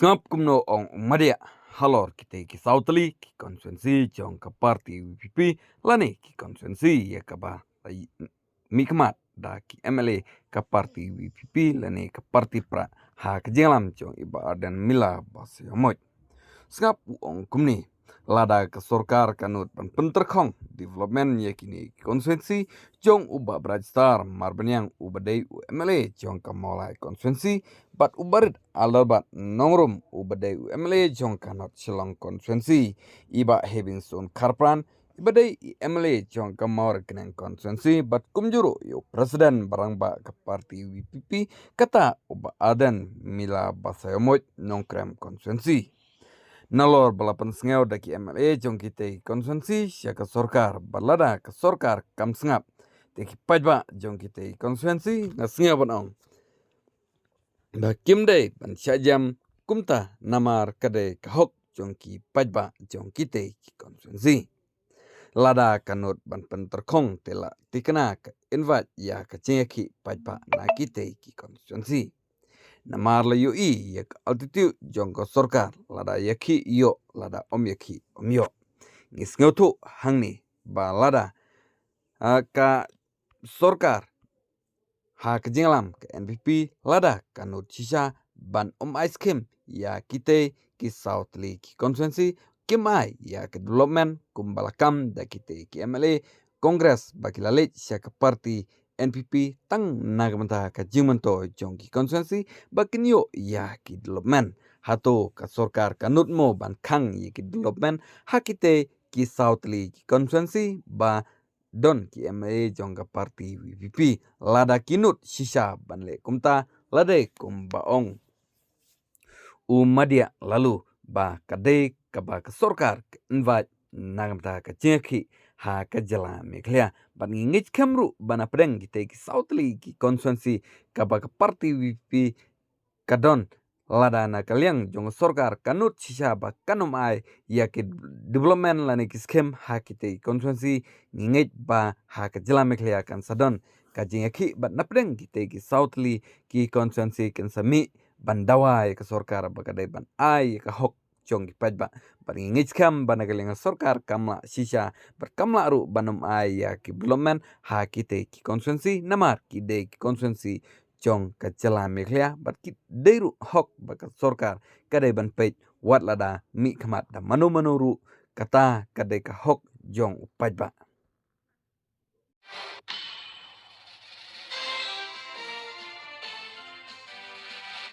Sngap kumno ong umadia halor kita ki sautli ki konsensi jong ke parti WPP lani ki konsensi ya kaba mikmat da ki MLA ke parti WPP lani ke parti pra ha ke jenglam jong iba dan mila bas yamoy. Sngap ong kumni lada ke sorkar kanut pan penterkong development ya kini konsensi jong uba brajstar marbanyang ubadai MLA jong ke molai konsensi bat ubarit albat nongrum ubadai MLA jong kanot silong konsensi iba Hevinson Karpran ibadai MLA jong ke mawar kenang konsensi bat kumjuru yo presiden barang ba ke parti WPP kata uba adan mila basayomoy nongkrem konsensi. Nalor balapan sengau daki MLA jong kita konsensi syaka sorkar balada ke sorkar kam sengap daki pajba jong kita konsensi ngasengau banong da kimde ban syajam kumta namar kade kahok jong ki pajba jong kita konsensi lada kanut ban penterkong tela tikena ke invite ya ke cengki pajba na kita konsensi namar la yoi yak altitude jongko sorkar lada yaki yo lada om yaki om yo ngis ngotu hangni ba lada ka sorkar ha kejenglam ke NPP lada kanut sisa ban om ice cream ya kite ki southly ki konsensi kimai ya ke development kumbalakam da kite ki MLA kongres bagi lalit syak parti NPP tang nagamanta ka jimanto jongki konsensi bakin yo ya ki development hato ka sorkar kanut mo ban kang ya ki development hakite ki southly ki konsensi ba don ki MLA jongka parti WPP lada kinut sisa ban le kumta lade kumbaong umadia lalu ba kade kaba ka sorkar invite nagamta ka cengki ha ka jala meklia ban ngich kamru bana pedeng kita ki southly ki konsensi kaba ka parti WPP kadon lada na kaliang jong sorkar kanut sisa ba kanum ai ya ki development lani ki skem ha kita konsensi ngich ba ha ka jala meklia kan sadon ka jengki ban napdeng kita ki southly ki konsensi kan sami bandawai ke sorkar bakadai ban ai ke hok jong ki pajba paling ngicam banagaling sorkar kamla sisa berkamla ru banum ai ya ki development ha kite ki konsensi namar ki de ki konsensi jong ka jela meklia bat ki deru hok baka sorkar kadai ban pej wat lada mi khamat da manu ru kata kadai ka hok jong pajba